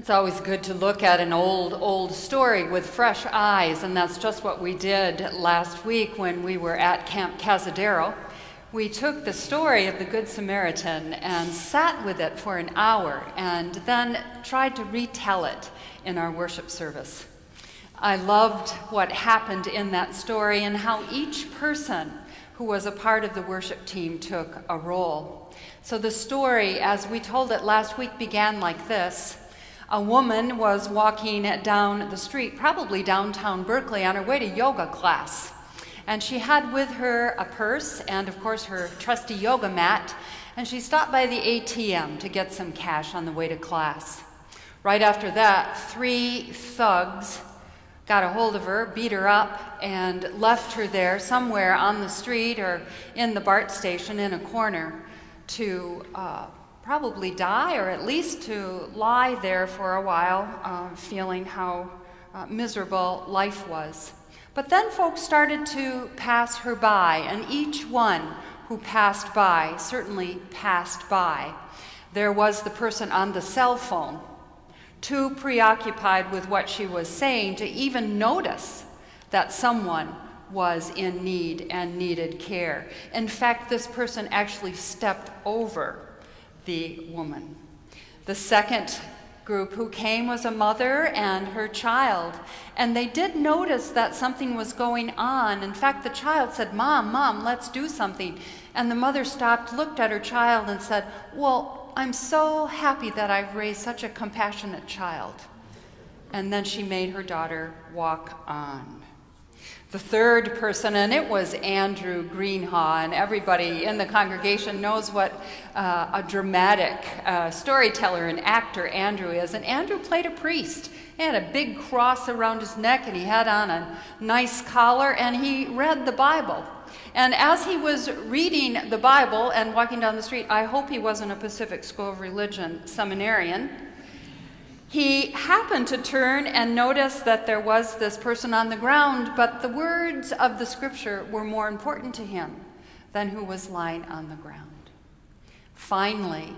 It's always good to look at an old story with fresh eyes, and that's just what we did last week when we were at Camp Cazadero. We took the story of the Good Samaritan and sat with it for an hour and then tried to retell it in our worship service. I loved what happened in that story and how each person who was a part of the worship team took a role. So the story, as we told it last week, began like this. A woman was walking down the street, probably downtown Berkeley, on her way to yoga class. And she had with her a purse and, of course, her trusty yoga mat. And she stopped by the ATM to get some cash on the way to class. Right after that, 3 thugs got a hold of her, beat her up, and left her there somewhere on the street or in the BART station in a corner to probably die, or at least to lie there for a while, feeling how miserable life was. But then folks started to pass her by, and each one who passed by certainly passed by. There was the person on the cell phone, too preoccupied with what she was saying to even notice that someone was in need and needed care. In fact, this person actually stepped over the woman. The second group who came was a mother and her child, and they did notice that something was going on. In fact, the child said, Mom, let's do something." And the mother stopped, looked at her child, and said, "Well, I'm so happy that I've raised such a compassionate child." And then she made her daughter walk on. The third person, and it was Andrew Greenhaw, and everybody in the congregation knows what a dramatic storyteller and actor Andrew is. And Andrew played a priest. He had a big cross around his neck, and he had on a nice collar, and he read the Bible. And as he was reading the Bible and walking down the street, I hope he wasn't a Pacific School of Religion seminarian, he happened to turn and notice that there was this person on the ground, but the words of the scripture were more important to him than who was lying on the ground. Finally,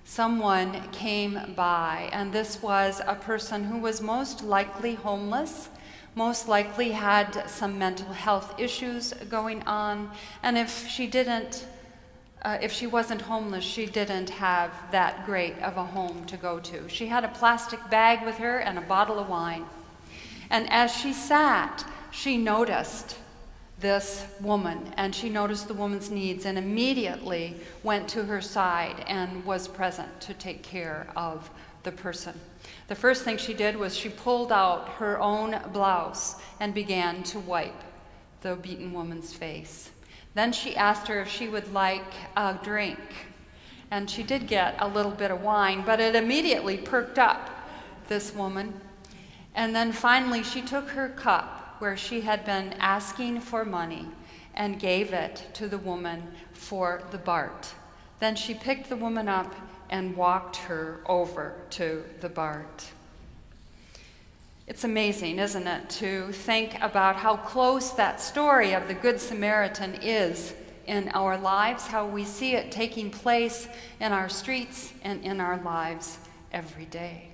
someone came by, and this was a person who was most likely homeless, most likely had some mental health issues going on, and if she wasn't homeless, she didn't have that great of a home to go to. She had a plastic bag with her and a bottle of wine. And as she sat, she noticed this woman, and she noticed the woman's needs, and immediately went to her side and was present to take care of the person. The first thing she did was she pulled out her own blouse and began to wipe the beaten woman's face. Then she asked her if she would like a drink. And she did get a little bit of wine, but it immediately perked up this woman. And then finally she took her cup where she had been asking for money and gave it to the woman for the BART. Then she picked the woman up and walked her over to the BART. It's amazing, isn't it, to think about how close that story of the Good Samaritan is in our lives, how we see it taking place in our streets and in our lives every day.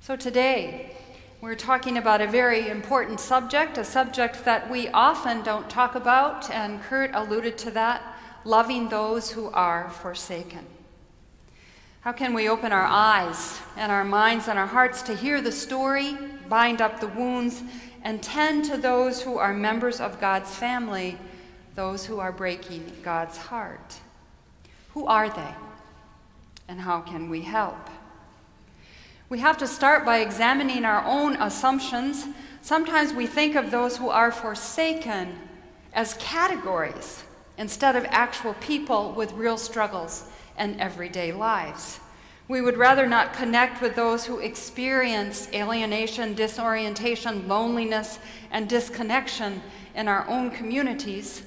So today, we're talking about a very important subject, a subject that we often don't talk about, and Kurt alluded to that, loving those who are forsaken. How can we open our eyes and our minds and our hearts to hear the story, bind up the wounds, and tend to those who are members of God's family, those who are breaking God's heart? Who are they? And how can we help? We have to start by examining our own assumptions. Sometimes we think of those who are forsaken as categories instead of actual people with real struggles and everyday lives. We would rather not connect with those who experience alienation, disorientation, loneliness, and disconnection in our own communities.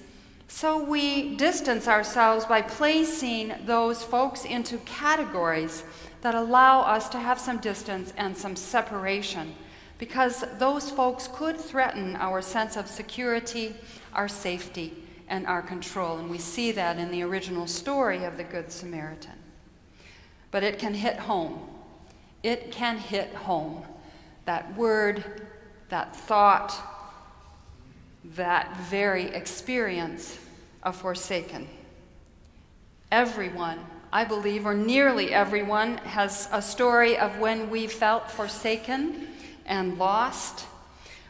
So we distance ourselves by placing those folks into categories that allow us to have some distance and some separation, because those folks could threaten our sense of security, our safety, and our control. And we see that in the original story of the Good Samaritan. But it can hit home. It can hit home. That word, that thought, that very experience of forsaken. Everyone, I believe, or nearly everyone, has a story of when we felt forsaken and lost,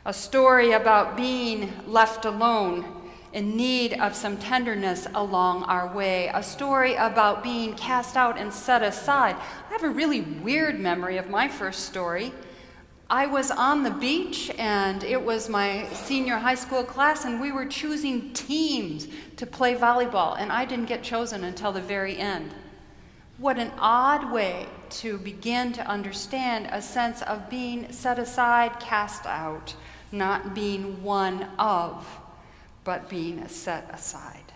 a story about being left alone in need of some tenderness along our way, a story about being cast out and set aside. I have a really weird memory of my first story. I was on the beach, and it was my senior high school class, and we were choosing teams to play volleyball, and I didn't get chosen until the very end. What an odd way to begin to understand a sense of being set aside, cast out, not being one of, but being set aside.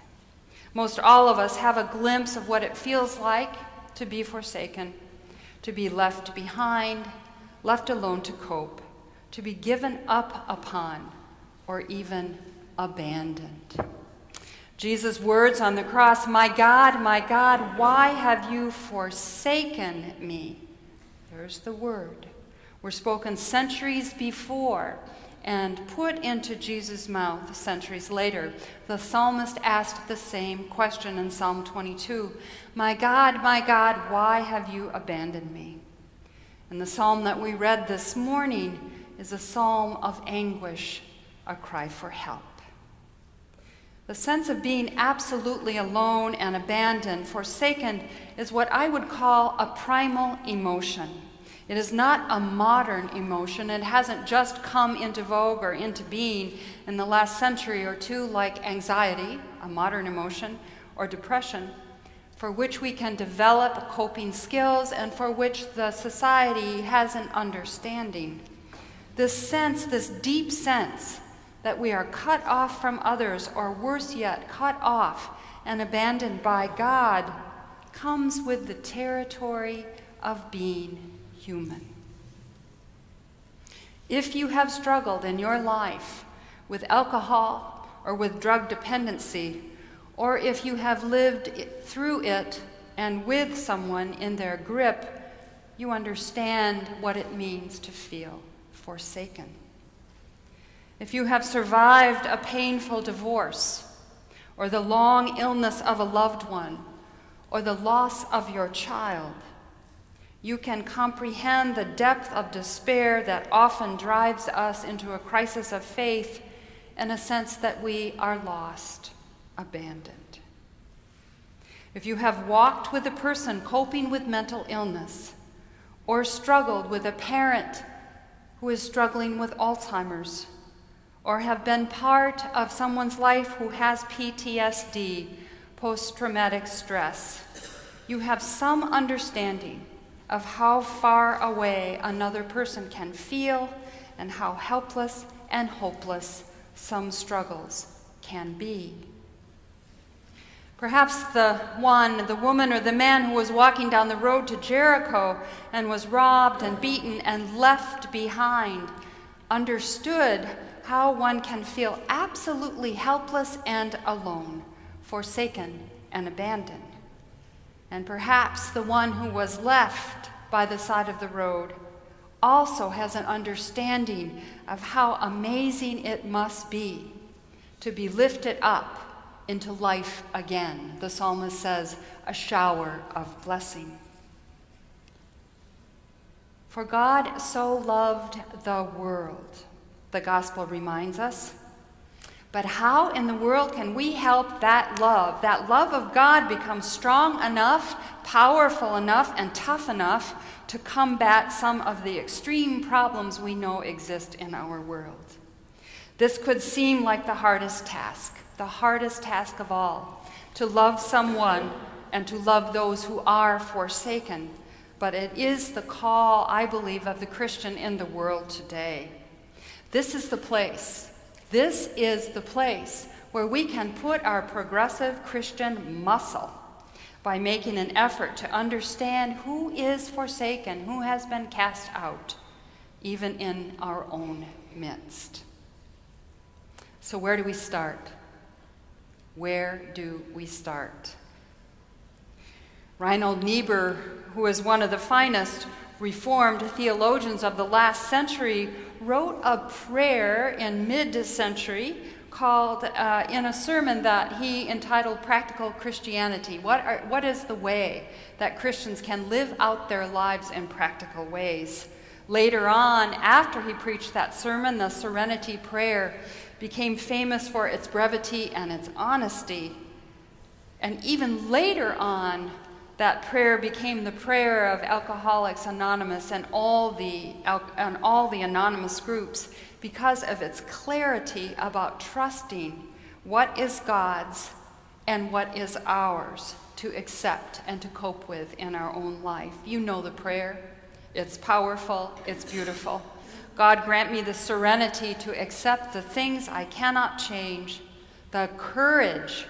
Most all of us have a glimpse of what it feels like to be forsaken, to be left behind, left alone to cope, to be given up upon, or even abandoned. Jesus' words on the cross, my God, why have you forsaken me?" There's the word. Were spoken centuries before and put into Jesus' mouth centuries later. The psalmist asked the same question in Psalm 22. My God, why have you abandoned me?" And the psalm that we read this morning is a psalm of anguish, a cry for help. The sense of being absolutely alone and abandoned, forsaken, is what I would call a primal emotion. It is not a modern emotion. It hasn't just come into vogue or into being in the last century or two like anxiety, a modern emotion, or depression, for which we can develop coping skills and for which the society has an understanding. This sense, this deep sense that we are cut off from others, or worse yet, cut off and abandoned by God, comes with the territory of being human. If you have struggled in your life with alcohol or with drug dependency, or if you have lived through it and with someone in their grip, you understand what it means to feel forsaken. If you have survived a painful divorce, or the long illness of a loved one, or the loss of your child, you can comprehend the depth of despair that often drives us into a crisis of faith and a sense that we are lost, abandoned. If you have walked with a person coping with mental illness, or struggled with a parent who is struggling with Alzheimer's, or have been part of someone's life who has PTSD, post-traumatic stress, you have some understanding of how far away another person can feel and how helpless and hopeless some struggles can be. Perhaps the woman, or the man who was walking down the road to Jericho and was robbed and beaten and left behind understood how one can feel absolutely helpless and alone, forsaken and abandoned. And perhaps the one who was left by the side of the road also has an understanding of how amazing it must be to be lifted up into life again. The psalmist says, a shower of blessing. For God so loved the world, the gospel reminds us. But how in the world can we help that love of God become strong enough, powerful enough, and tough enough to combat some of the extreme problems we know exist in our world? This could seem like the hardest task of all, to love someone and to love those who are forsaken. But it is the call, I believe, of the Christian in the world today. This is the place where we can put our progressive Christian muscle by making an effort to understand who is forsaken, who has been cast out, even in our own midst. So where do we start? Where do we start? Reinhold Niebuhr, who is one of the finest Reformed theologians of the last century, wrote a prayer in mid-century called, in a sermon that he entitled Practical Christianity. What is the way that Christians can live out their lives in practical ways? Later on, after he preached that sermon, the Serenity Prayer became famous for its brevity and its honesty. And even later on, that prayer became the prayer of Alcoholics Anonymous and all the anonymous groups because of its clarity about trusting what is God's and what is ours to accept and to cope with in our own life. You know the prayer. It's powerful. It's beautiful. God, grant me the serenity to accept the things I cannot change, the courage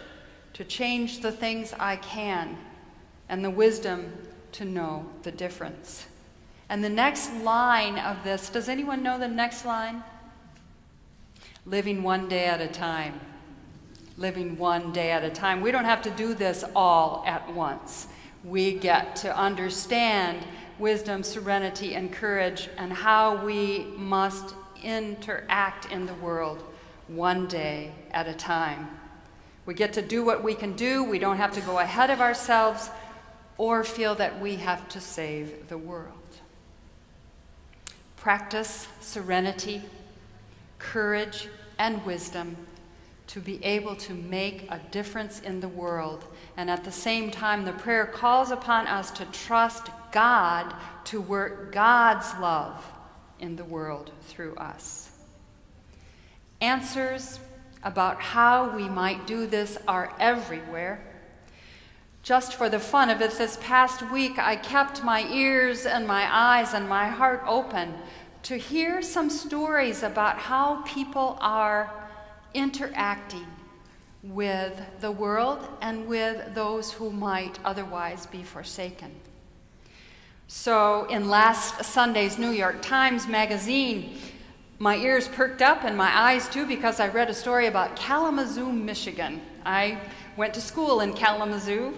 to change the things I can, and the wisdom to know the difference. And the next line of this, does anyone know the next line? Living one day at a time. Living one day at a time. We don't have to do this all at once. We get to understand wisdom, serenity, and courage, and how we must interact in the world one day at a time. We get to do what we can do. We don't have to go ahead of ourselves or feel that we have to save the world. Practice serenity, courage, and wisdom to be able to make a difference in the world. And at the same time, the prayer calls upon us to trust God to work God's love in the world through us. Answers about how we might do this are everywhere. Just for the fun of it, this past week, I kept my ears and my eyes and my heart open to hear some stories about how people are interacting with the world and with those who might otherwise be forsaken. So in last Sunday's New York Times Magazine, my ears perked up and my eyes too, because I read a story about Kalamazoo, Michigan. I went to school in Kalamazoo,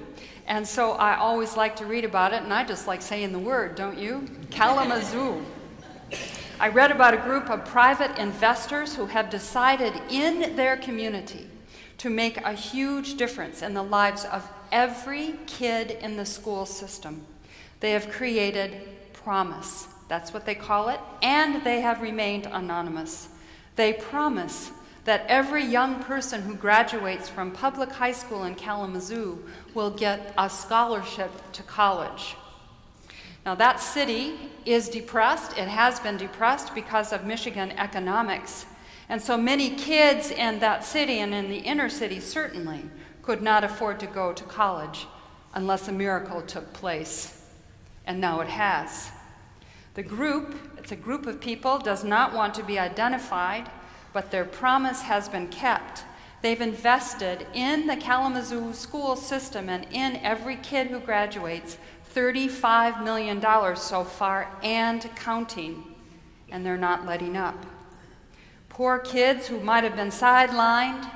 and so I always like to read about it, and I just like saying the word, don't you? Kalamazoo. I read about a group of private investors who have decided in their community to make a huge difference in the lives of every kid in the school system. They have created Promise. That's what they call it, and they have remained anonymous. They promise that every young person who graduates from public high school in Kalamazoo will get a scholarship to college. Now, that city is depressed. It has been depressed because of Michigan economics. And so many kids in that city and in the inner city certainly could not afford to go to college unless a miracle took place. And now it has. The group, it's a group of people, does not want to be identified, but their promise has been kept. They've invested in the Kalamazoo school system and in every kid who graduates $35 million so far and counting, and they're not letting up. Poor kids who might have been sidelined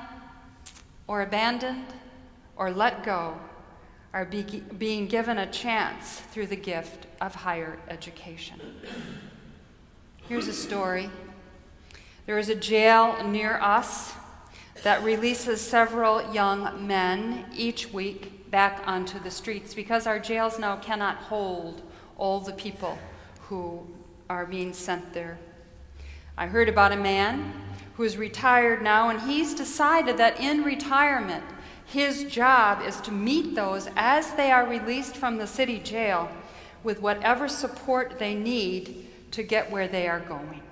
or abandoned or let go are being given a chance through the gift of higher education. Here's a story. There is a jail near us that releases several young men each week back onto the streets because our jails now cannot hold all the people who are being sent there. I heard about a man who is retired now, and he's decided that in retirement, his job is to meet those as they are released from the city jail with whatever support they need to get where they are going.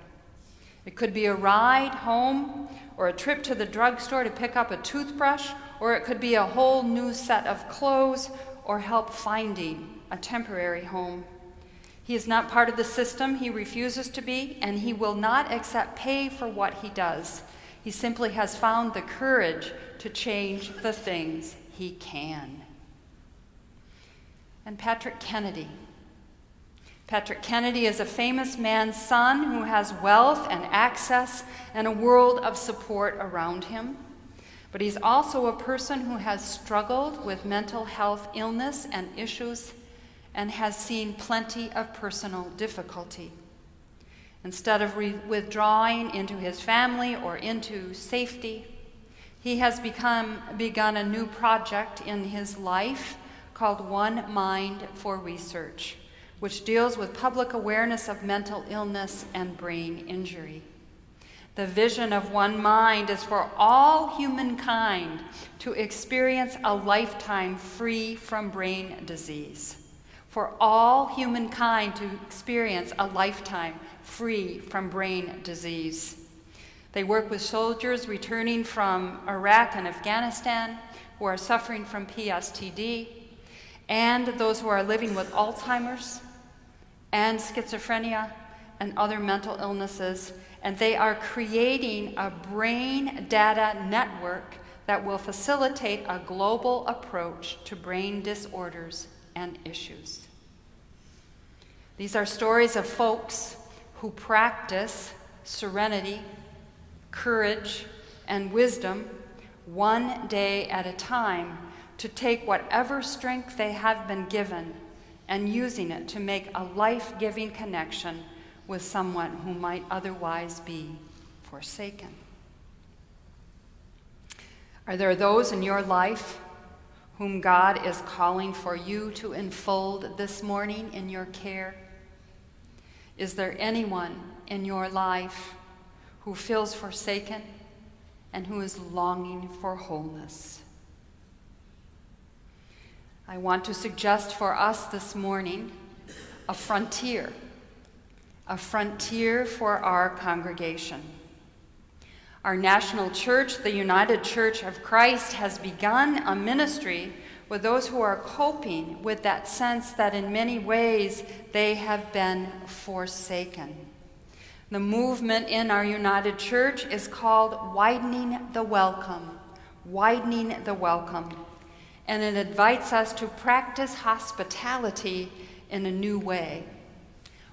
It could be a ride home, or a trip to the drugstore to pick up a toothbrush, or it could be a whole new set of clothes, or help finding a temporary home. He is not part of the system. He refuses to be, and he will not accept pay for what he does. He simply has found the courage to change the things he can. And Patrick Kennedy. Patrick Kennedy is a famous man's son who has wealth and access and a world of support around him. But he's also a person who has struggled with mental health illness and issues and has seen plenty of personal difficulty. Instead of withdrawing into his family or into safety, he has begun a new project in his life called One Mind for Research, which deals with public awareness of mental illness and brain injury. The vision of One Mind is for all humankind to experience a lifetime free from brain disease. For all humankind to experience a lifetime free from brain disease. They work with soldiers returning from Iraq and Afghanistan who are suffering from PSTD, and those who are living with Alzheimer's and schizophrenia and other mental illnesses, and they are creating a brain data network that will facilitate a global approach to brain disorders and issues. These are stories of folks who practice serenity, courage, and wisdom one day at a time to take whatever strength they have been given and using it to make a life-giving connection with someone who might otherwise be forsaken. Are there those in your life whom God is calling for you to enfold this morning in your care? Is there anyone in your life who feels forsaken and who is longing for wholeness? I want to suggest for us this morning a frontier for our congregation. Our national church, the United Church of Christ, has begun a ministry with those who are coping with that sense that in many ways they have been forsaken. The movement in our United Church is called Widening the Welcome, and it invites us to practice hospitality in a new way.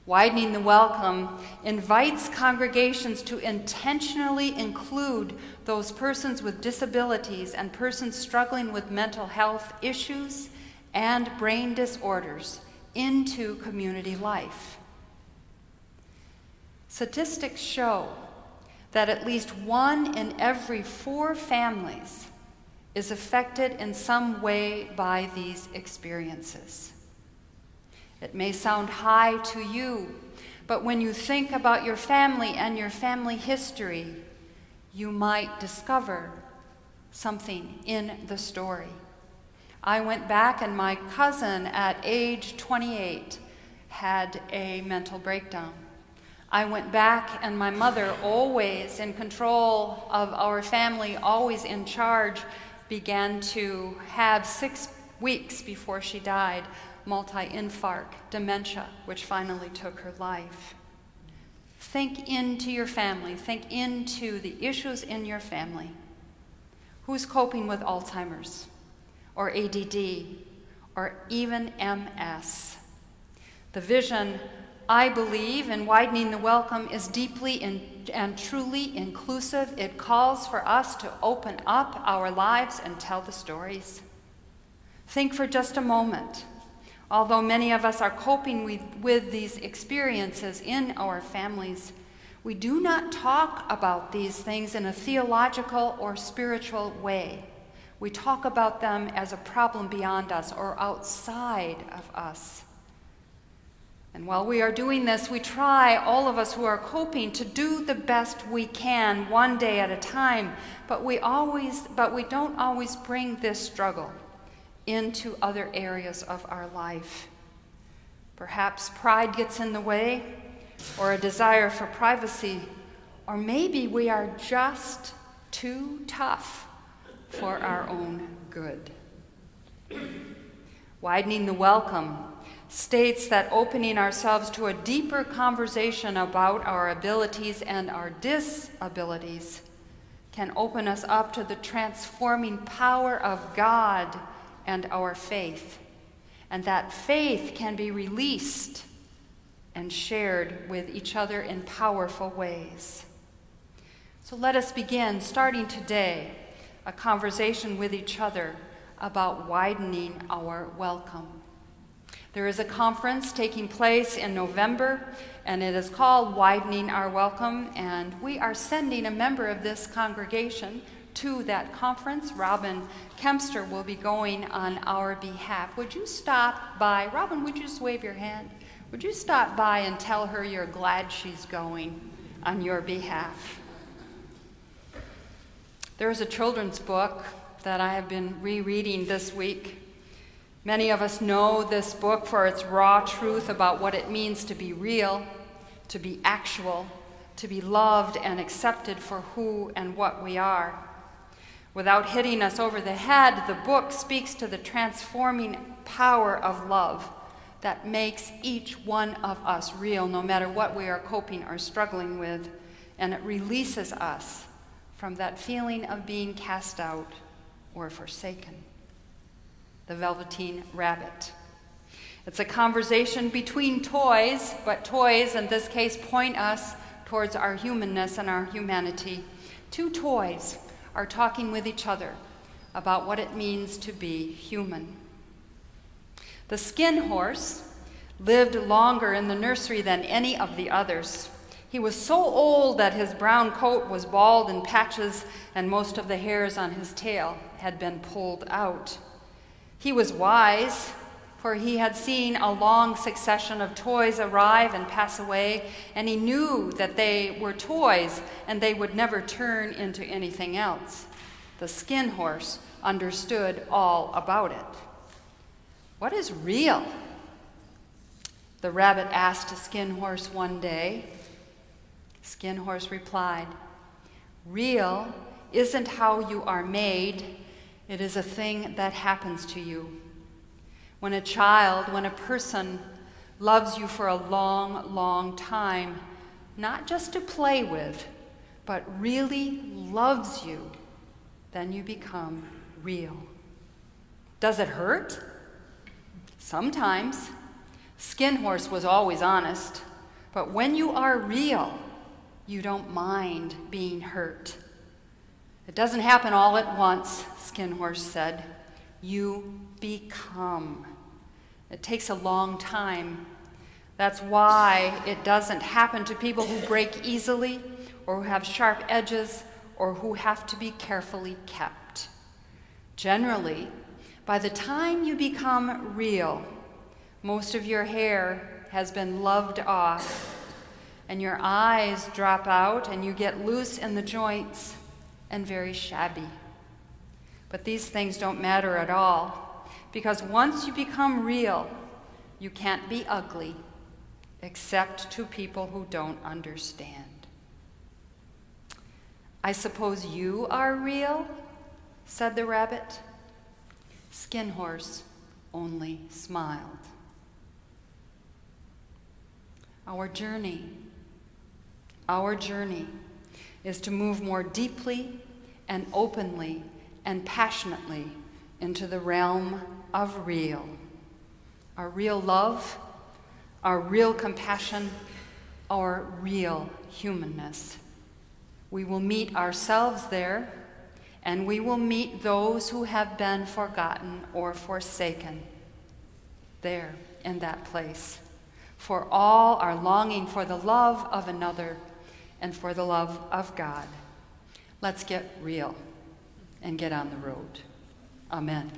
Widening the Welcome invites congregations to intentionally include those persons with disabilities and persons struggling with mental health issues and brain disorders into community life. Statistics show that at least 1 in every 4 families is affected in some way by these experiences. It may sound high to you, but when you think about your family and your family history, you might discover something in the story. I went back and my cousin at age 28 had a mental breakdown. I went back and my mother, always in control of our family, always in charge, began to have 6 weeks before she died, multi-infarct, dementia, which finally took her life. Think into your family. Think into the issues in your family. Who's coping with Alzheimer's or ADD or even MS? The vision, I believe, in Widening the Welcome is deeply and truly inclusive. It calls for us to open up our lives and tell the stories. Think for just a moment. Although many of us are coping with these experiences in our families, we do not talk about these things in a theological or spiritual way. We talk about them as a problem beyond us or outside of us. And while we are doing this, we try, all of us who are coping, to do the best we can one day at a time, but we don't always bring this struggle into other areas of our life. Perhaps pride gets in the way, or a desire for privacy, or maybe we are just too tough for our own good. Widening the Welcome states that opening ourselves to a deeper conversation about our abilities and our disabilities can open us up to the transforming power of God and our faith, and that faith can be released and shared with each other in powerful ways. So let us begin, starting today, a conversation with each other about widening our welcome. There is a conference taking place in November, and it is called Widening Our Welcome, and we are sending a member of this congregation to that conference. Robin Kempster will be going on our behalf. Would you stop by? Robin, would you just wave your hand? Would you stop by and tell her you're glad she's going on your behalf? There is a children's book that I have been rereading this week. Many of us know this book for its raw truth about what it means to be real, to be actual, to be loved and accepted for who and what we are. Without hitting us over the head, the book speaks to the transforming power of love that makes each one of us real, no matter what we are coping or struggling with, and it releases us from that feeling of being cast out or forsaken. The Velveteen Rabbit. It's a conversation between toys, but toys in this case point us towards our humanness and our humanity. Two toys are talking with each other about what it means to be human. The Skin Horse lived longer in the nursery than any of the others. He was so old that his brown coat was bald in patches and most of the hairs on his tail had been pulled out. He was wise, for he had seen a long succession of toys arrive and pass away, and he knew that they were toys and they would never turn into anything else. The Skin Horse understood all about it. What is real? The rabbit asked a Skin Horse one day. Skin Horse replied, "Real isn't how you are made. It is a thing that happens to you. When a child, when a person loves you for a long, long time, not just to play with, but really loves you, then you become real. Does it hurt? Sometimes. Skin Horse was always honest, but when you are real, you don't mind being hurt. It doesn't happen all at once, Skin Horse said. You become. It takes a long time. That's why it doesn't happen to people who break easily or who have sharp edges or who have to be carefully kept. Generally, by the time you become real, most of your hair has been loved off and your eyes drop out and you get loose in the joints and very shabby. But these things don't matter at all, because once you become real, you can't be ugly, except to people who don't understand. I suppose you are real, said the rabbit. Skin Horse only smiled. Our journey is to move more deeply and openly and passionately into the realm of real. Our real love, our real compassion, our real humanness. We will meet ourselves there, and we will meet those who have been forgotten or forsaken there in that place. For all are longing for the love of another and for the love of God. Let's get real and get on the road. Amen.